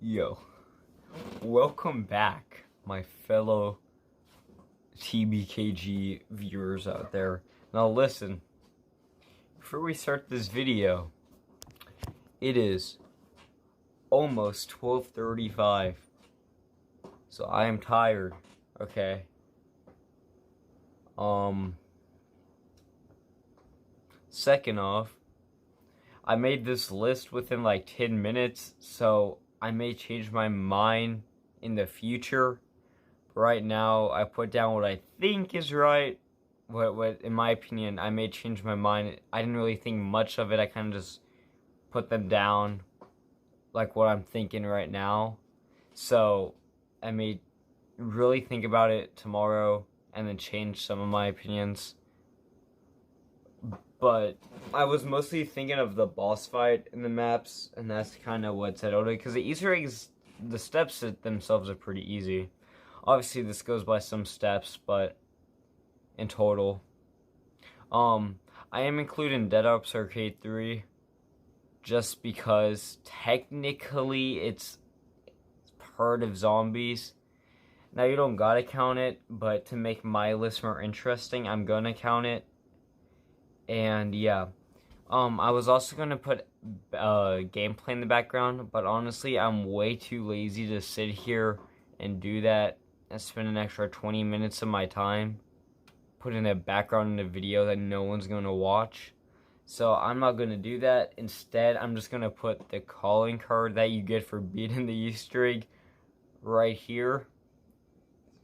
Yo, welcome back, my fellow TBKG viewers out there. Now listen, before we start this video, it is almost 12:35, so I am tired, okay? Second off, I made this list within like 10 minutes, so I may change my mind in the future. Right now, I put down what I think is right. What in my opinion, I may change my mind. I didn't really think much of it. I kind of just put them down, like what I'm thinking right now. So I may really think about it tomorrow and then change some of my opinions. But I was mostly thinking of the boss fight in the maps, and that's kind of what settled it. Because the Easter eggs, the steps themselves are pretty easy. Obviously, this goes by some steps, but in total. I am including Dead Ops Arcade 3, just because technically it's part of zombies. Now, you don't gotta count it, but to make my list more interesting, I'm gonna count it. And yeah, I was also gonna put gameplay in the background, but honestly, I'm way too lazy to sit here and do that and spend an extra 20 minutes of my time putting a background in a video that no one's gonna watch. So I'm not gonna do that. Instead, I'm just gonna put the calling card that you get for beating the Easter egg right here.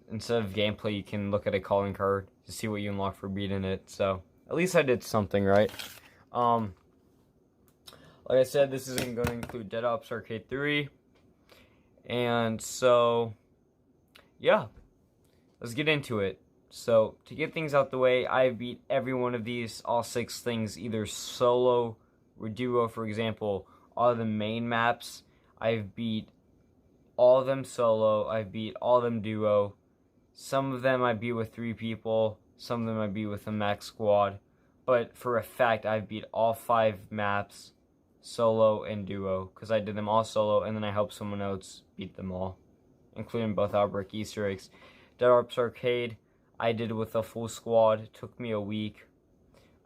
Instead of gameplay, you can look at a calling card to see what you unlock for beating it. So at least I did something right. Like I said, this isn't going to include Dead Ops Arcade 3. And so, yeah, let's get into it. So, to get things out the way, I beat every one of these, all 6 things, either solo or duo. For example, all the main maps, I've beat all of them solo. I've beat all of them duo. Some of them I beat with 3 people. Some of them I beat with a max squad. But for a fact, I've beat all 5 maps, solo and duo. Because I did them all solo, and then I helped someone else beat them all. Including both Outbreak Easter eggs. Dead Ops Arcade, I did with a full squad. It took me a week.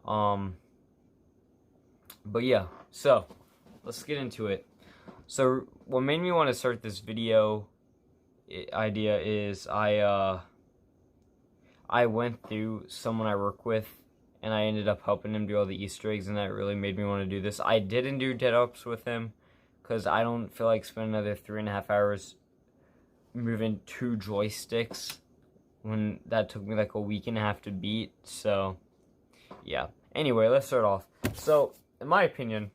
But yeah, so, let's get into it. So, what made me want to start this video idea is I went through someone I work with, and I ended up helping him do all the Easter eggs, and that really made me want to do this. I didn't do Dead Ops with him, because I don't feel like spending another 3.5 hours moving 2 joysticks, when that took me like a week and a half to beat, so, yeah. Anyway, let's start off. So, in my opinion,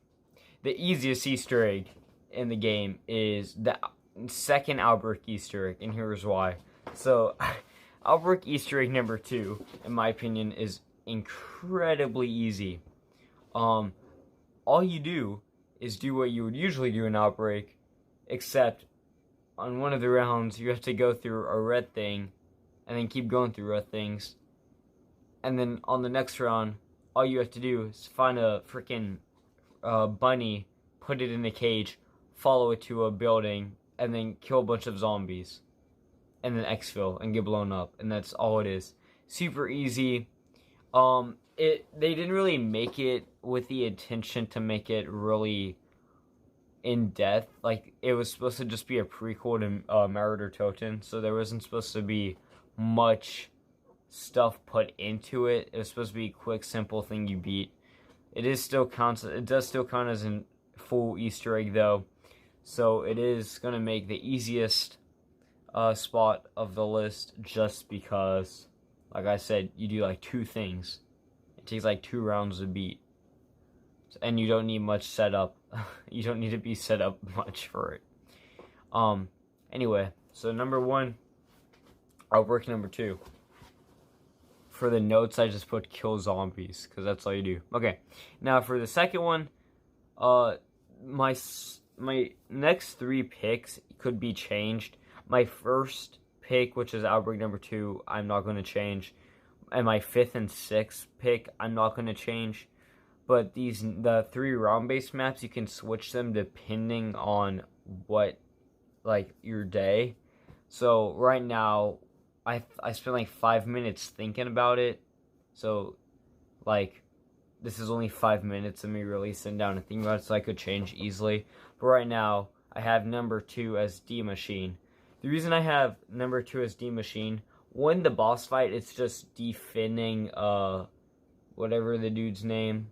the easiest Easter egg in the game is the second Outbreak Easter egg, and here's why. So, Outbreak Easter egg number 2, in my opinion, is incredibly easy. All you do is do what you would usually do in Outbreak, except on one of the rounds, you have to go through a red thing, and then keep going through red things. And then on the next round, all you have to do is find a freaking bunny, put it in a cage, follow it to a building, and then kill a bunch of zombies. And then exfil and get blown up, and that's all it is. Super easy. They didn't really make it with the intention to make it really in depth. Like, it was supposed to just be a prequel to Marauder Toten, so there wasn't supposed to be much stuff put into it. It was supposed to be a quick, simple thing you beat. It does still count as a full Easter egg though, so it is gonna make the easiest spot of the list, just because, like I said, you do like 2 things. It takes like 2 rounds to beat, and you don't need much setup. You don't need to be set up much for it. Anyway, so number 1, Outbreak number 2. For the notes, I just put kill zombies, because that's all you do. Okay, now for the second one, my next 3 picks could be changed. My first pick, which is Outbreak number 2, I'm not going to change. And my 5th and 6th pick, I'm not going to change. But the 3 round-based maps, you can switch them depending on what like your day. So right now, I spent like 5 minutes thinking about it. So like this is only 5 minutes of me really sitting down and thinking about it, so I could change easily. But right now, I have number 2 as D Machine. The reason I have number 2 as D Machine, when the boss fight, it's just defending whatever the dude's name.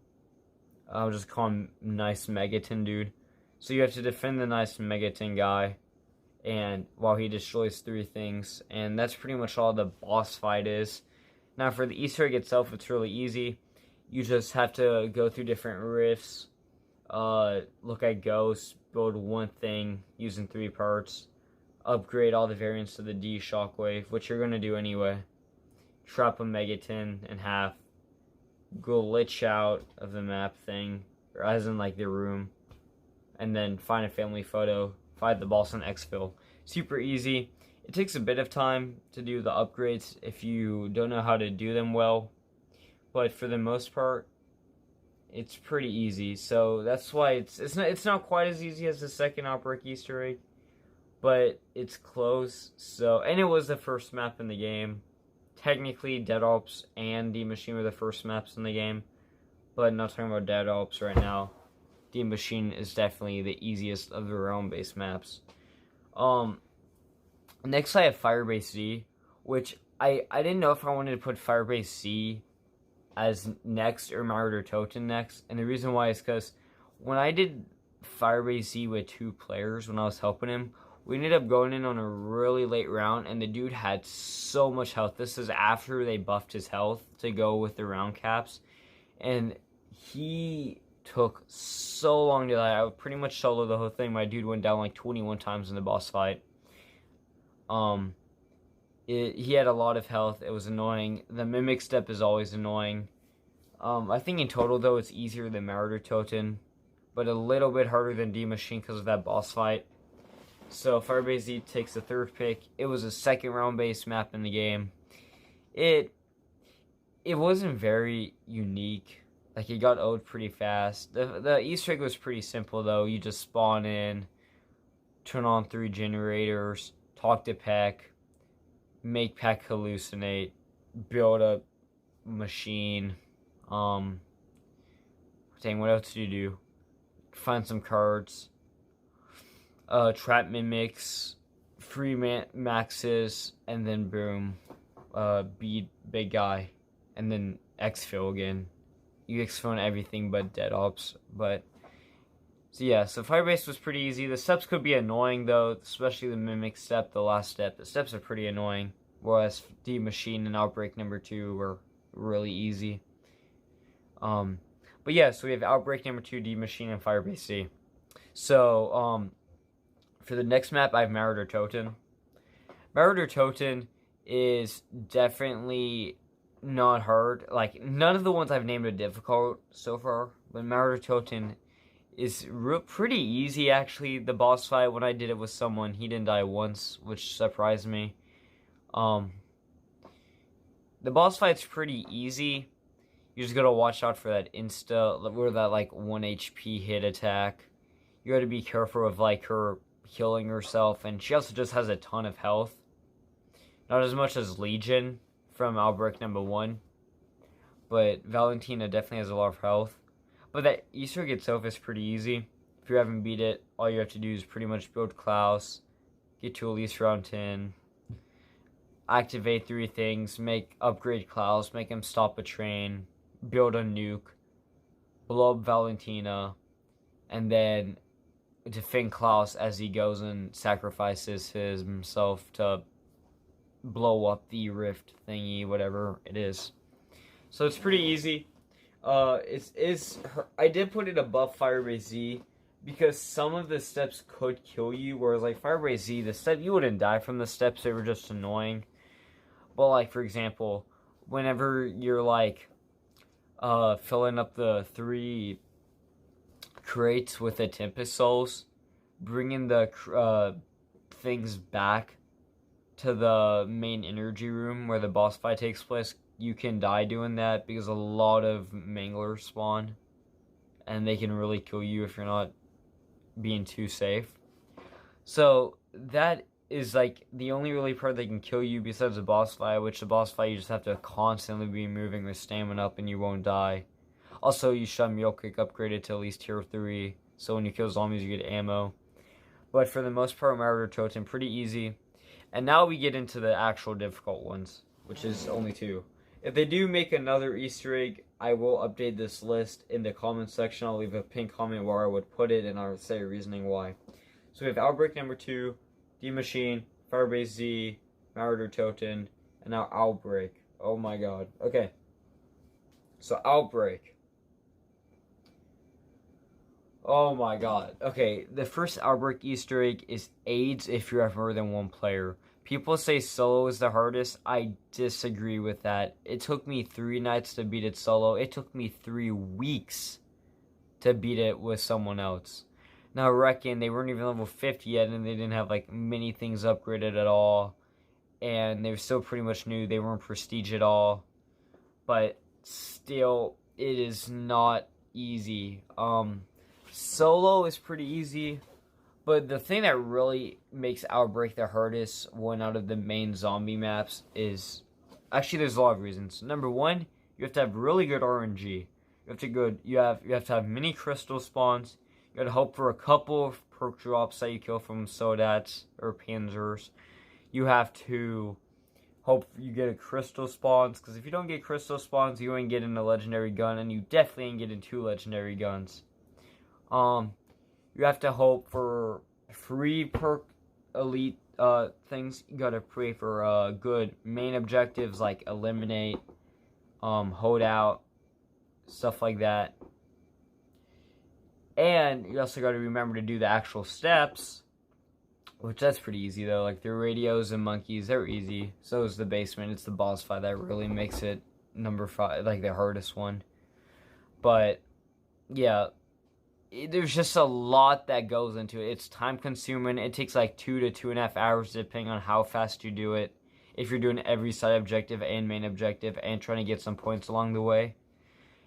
I'll just call him Nice Megaton Dude. So you have to defend the Nice Megaton guy, and while he destroys 3 things, and that's pretty much all the boss fight is. Now for the Easter egg itself, it's really easy. You just have to go through different rifts, look at ghosts, build one thing using 3 parts, upgrade all the variants to the D Shockwave, which you're going to do anyway, trap a Megaton in half, glitch out of the map thing, or as in like the room, and then find a family photo, fight the boss on exfil. Super easy. It takes a bit of time to do the upgrades if you don't know how to do them well, but for the most part, it's pretty easy. So that's why it's not quite as easy as the second Outbreak Easter egg, but it's close. So, and it was the first map in the game. Technically, Dead Ops and D Machine were the first maps in the game, but I'm not talking about Dead Ops right now. D Machine is definitely the easiest of the realm-based maps. Next I have Firebase Z, which I didn't know if I wanted to put Firebase Z as next or Marauder Totem next, and the reason why is because when I did Firebase Z with 2 players when I was helping him, we ended up going in on a really late round, and the dude had so much health. This is after they buffed his health to go with the round caps, and he took so long to die. I would pretty much solo the whole thing. My dude went down like 21 times in the boss fight. He had a lot of health. It was annoying. The Mimic Step is always annoying. I think in total, though, it's easier than Marauder Totem, but a little bit harder than D Machine because of that boss fight. So Firebase Z takes the 3rd pick. It was a second round-based map in the game. It wasn't very unique. Like, it got old pretty fast. The Easter egg was pretty simple, though. You just spawn in, turn on 3 generators, talk to Peck, make Peck hallucinate, build a machine. Dang, what else do you do? Find some cards. Trap mimics, free maxes, and then boom, beat big guy, and then exfil again. You exfil on everything but Dead Ops, but so yeah, so Firebase was pretty easy. The steps could be annoying though, especially the mimic step, the last step. The steps are pretty annoying, whereas D Machine and Outbreak number 2 were really easy. But yeah, so we have Outbreak number 2, D Machine, and Firebase Z. So for the next map, I have Marauder Totem. Marauder Totem is definitely not hard. Like, none of the ones I've named are difficult so far, but Marauder Totem is pretty easy, actually. The boss fight, when I did it with someone, he didn't die once, which surprised me. The boss fight's pretty easy. You just gotta watch out for that or that, like, 1 HP hit attack. You gotta be careful of, like, her healing herself, and she also just has a ton of health. Not as much as Legion from Outbreak number 1, but Valentina definitely has a lot of health. But that Easter egg itself is pretty easy. If you haven't beat it, all you have to do is pretty much build Klaus, get to at least round 10, activate 3 things, upgrade Klaus, make him stop a train, build a nuke, blow up Valentina, and then defend Klaus as he goes and sacrifices himself to blow up the rift thingy, whatever it is. So it's pretty easy. I did put it above Firebase Z because some of the steps could kill you, whereas like Firebase Z, the step, you wouldn't die from the steps, they were just annoying. But like, for example, whenever you're like filling up the 3 crates with the Tempest Souls, bringing the things back to the main energy room where the boss fight takes place, you can die doing that because a lot of manglers spawn, and they can really kill you if you're not being too safe. So that is like the only really part that can kill you besides the boss fight, which the boss fight you just have to constantly be moving with stamina up and you won't die. Also, you should have Mule Kick upgraded to at least tier 3, so when you kill zombies you get ammo. But for the most part, Marauder Totem, pretty easy. And now we get into the actual difficult ones, which is only 2. If they do make another Easter egg, I will update this list in the comment section. I'll leave a pinned comment where I would put it, and I'll say reasoning why. So we have Outbreak number 2, D-Machine, Firebase Z, Marauder Totem, and now Outbreak. Oh my god. Okay. So Outbreak. Oh my god. Okay, the first Outbreak Easter egg is AIDS if you have more than 1 player. People say solo is the hardest. I disagree with that. It took me 3 nights to beat it solo. It took me 3 weeks to beat it with someone else. Now, I reckon they weren't even level 50 yet, and they didn't have, like, many things upgraded at all. And they were still pretty much new. They weren't prestige at all. But still, it is not easy. Solo is pretty easy. But the thing that really makes Outbreak the hardest one out of the main zombie maps is... Actually, there's a lot of reasons. Number 1, you have to have really good RNG. You have to have many crystal spawns. You gotta hope for a couple of perk drops that you kill from Sodats or Panzers. You have to hope you get a crystal spawns, because if you don't get crystal spawns, you ain't getting a legendary gun, and you definitely ain't getting 2 legendary guns. You have to hope for free perk elite things. You gotta pray for good main objectives like eliminate, hold out, stuff like that. And you also gotta remember to do the actual steps, which that's pretty easy though. Like the radios and monkeys, they're easy. So is the basement. It's the boss fight that really makes it number 5, like the hardest one. But yeah, there's just a lot that goes into it. It's time consuming. It takes like 2 to 2.5 hours depending on how fast you do it. If you're doing every side objective and main objective and trying to get some points along the way.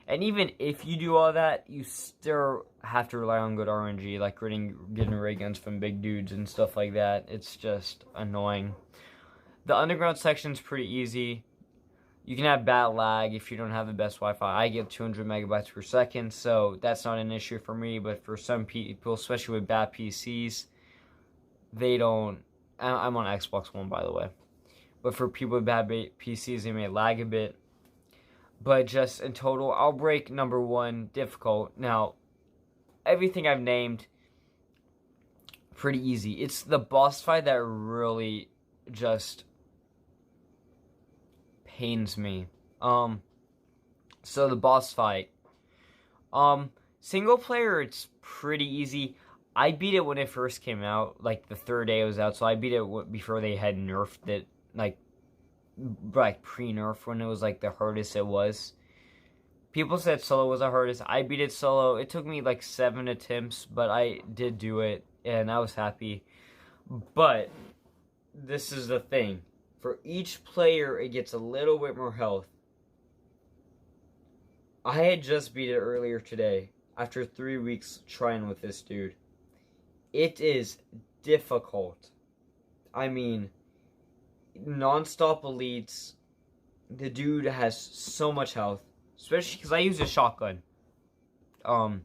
And even if you do all that, you still have to rely on good RNG, like getting ray guns from big dudes and stuff like that. It's just annoying. The underground section's pretty easy. You can have bad lag if you don't have the best Wi-Fi. I get 200 megabytes per second, so that's not an issue for me. But for some people, especially with bad PCs, they don't... I'm on Xbox One, by the way. But for people with bad PCs, they may lag a bit. But just in total, Outbreak number 1, difficult. Now, everything I've named, pretty easy. It's the boss fight that really just pains me. So the boss fight. Single player, it's pretty easy. I beat it when it first came out, like the 3rd day it was out, so I beat it before they had nerfed it, like pre-nerf, when it was like the hardest it was. People said solo was the hardest. I beat it solo. It took me like 7 attempts, but I did do it, and I was happy. But this is the thing. For each player, it gets a little bit more health. I had just beat it earlier today, after 3 weeks trying with this dude. It is difficult. I mean, non-stop elites. The dude has so much health, especially because I use a shotgun, and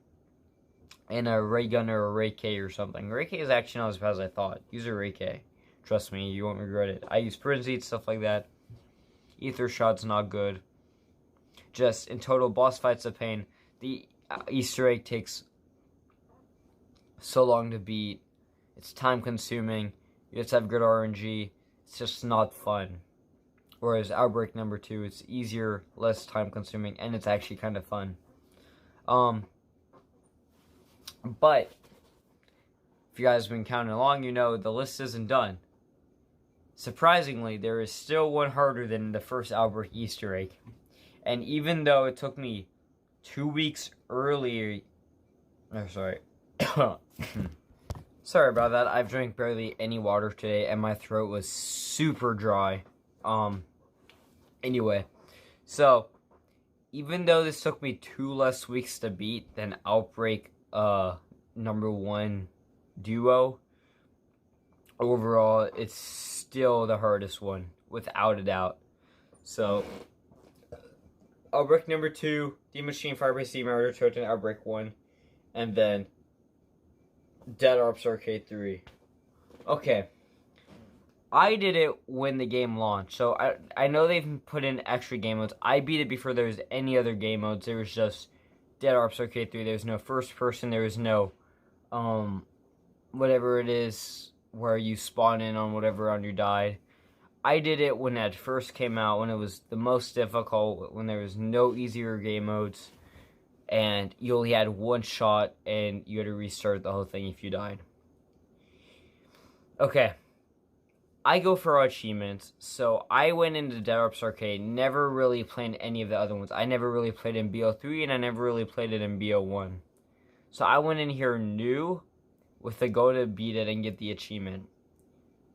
a ray gun or a ray K or something. Ray K is actually not as bad as I thought. Use a ray K. Trust me, you won't regret it. I use frenzy, stuff like that. Ether shot's not good. Just in total, boss fight's a pain. The Easter egg takes so long to beat. It's time consuming. You have to have good RNG. It's just not fun. Whereas Outbreak number 2, it's easier, less time consuming, and it's actually kind of fun. But if you guys have been counting along, you know the list isn't done. Surprisingly, there is still one harder than the first Outbreak Easter egg. And even though it took me 2 weeks earlier... Oh, sorry. Sorry about that. I've drank barely any water today, and my throat was super dry. Anyway. So, even though this took me 2 less weeks to beat than Outbreak number 1 duo, overall, it's still the hardest one, without a doubt. So, Outbreak number 2, D Machine, Firebase C, Mario Trojan, Outbreak 1, and then Dead Ops Arcade 3. Okay. I did it when the game launched, so I know they've put in extra game modes. I beat it before there was any other game modes. There was just Dead Ops Arcade 3. There was no first person. There was no, whatever it is where you spawn in on whatever round you died. I did it when it first came out, when it was the most difficult, when there was no easier game modes, and you only had one shot, and you had to restart the whole thing if you died. Okay. I go for achievements, so I went into Dead Ops Arcade, never really played any of the other ones. I never really played in BO3, and I never really played it in BO1. So I went in here new, with the goal to beat it and get the achievement.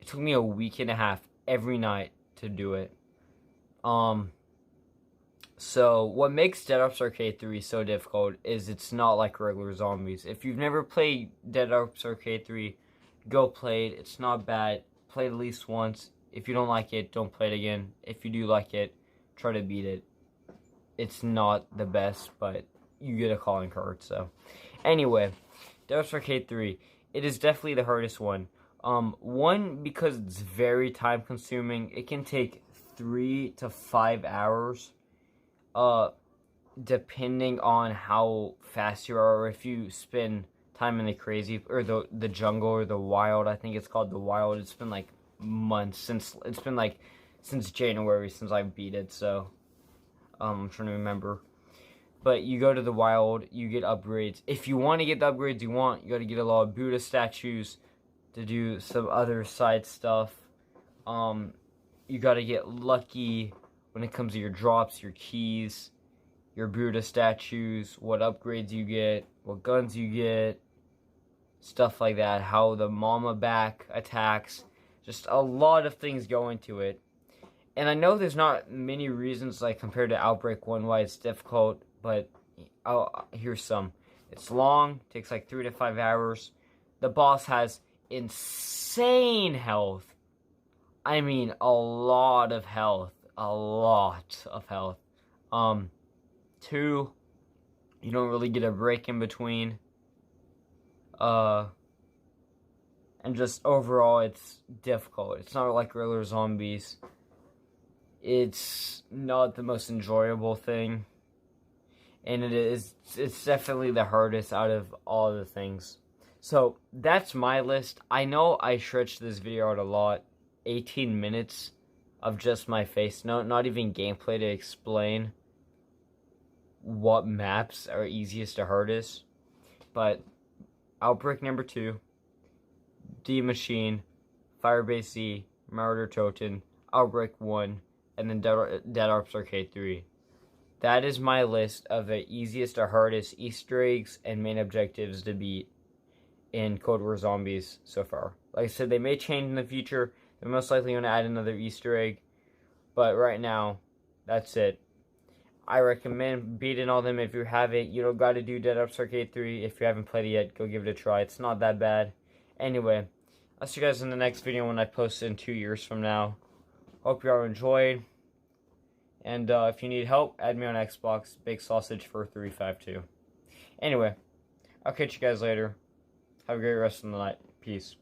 It took me a week and a half every night to do it. So what makes Dead Ops Arcade 3 so difficult is it's not like regular zombies. If you've never played Dead Ops Arcade 3, go play it. It's not bad. Play it at least once. If you don't like it, don't play it again. If you do like it, try to beat it. It's not the best, but you get a calling card, so. Anyway, Dead Ops Arcade 3. It is definitely the hardest one. One, because it's very time consuming. It can take 3 to 5 hours. Depending on how fast you are, or if you spend time in the crazy, or the jungle, or the wild. I think it's called the wild. It's been like months since January since I beat it, so I'm trying to remember. But you go to the wild, you get upgrades. If you want to get the upgrades you want, you got to get a lot of Buddha statues to do some other side stuff. You got to get lucky when it comes to your drops, your keys, your Buddha statues, what upgrades you get, what guns you get, stuff like that, how the mama back attacks, just a lot of things go into it. And I know there's not many reasons, like, compared to Outbreak 1 why it's difficult, but here's some. It's long, takes like 3 to 5 hours. The boss has insane health. I mean, a lot of health. A lot of health. 2, you don't really get a break in between. And just overall, it's difficult. It's not like regular zombies. It's not the most enjoyable thing. And it's definitely the hardest out of all the things. So, that's my list. I know I stretched this video out a lot. 18 minutes of just my face. No, not even gameplay to explain what maps are easiest to hardest. But Outbreak number 2, D Machine, Firebase C, Marauder Toten, Outbreak 1, and then Dead Ops Arcade 3. That is my list of the easiest to hardest Easter eggs and main objectives to beat in Cold War Zombies so far. Like I said, they may change in the future. They're most likely going to add another Easter egg. But right now, that's it. I recommend beating all them if you haven't. You don't got to do Dead Ops Arcade 3. If you haven't played it yet, go give it a try. It's not that bad. Anyway, I'll see you guys in the next video when I post it in 2 years from now. Hope you all enjoyed. And if you need help, add me on Xbox. Big Sausage for 352. Anyway, I'll catch you guys later. Have a great rest of the night. Peace.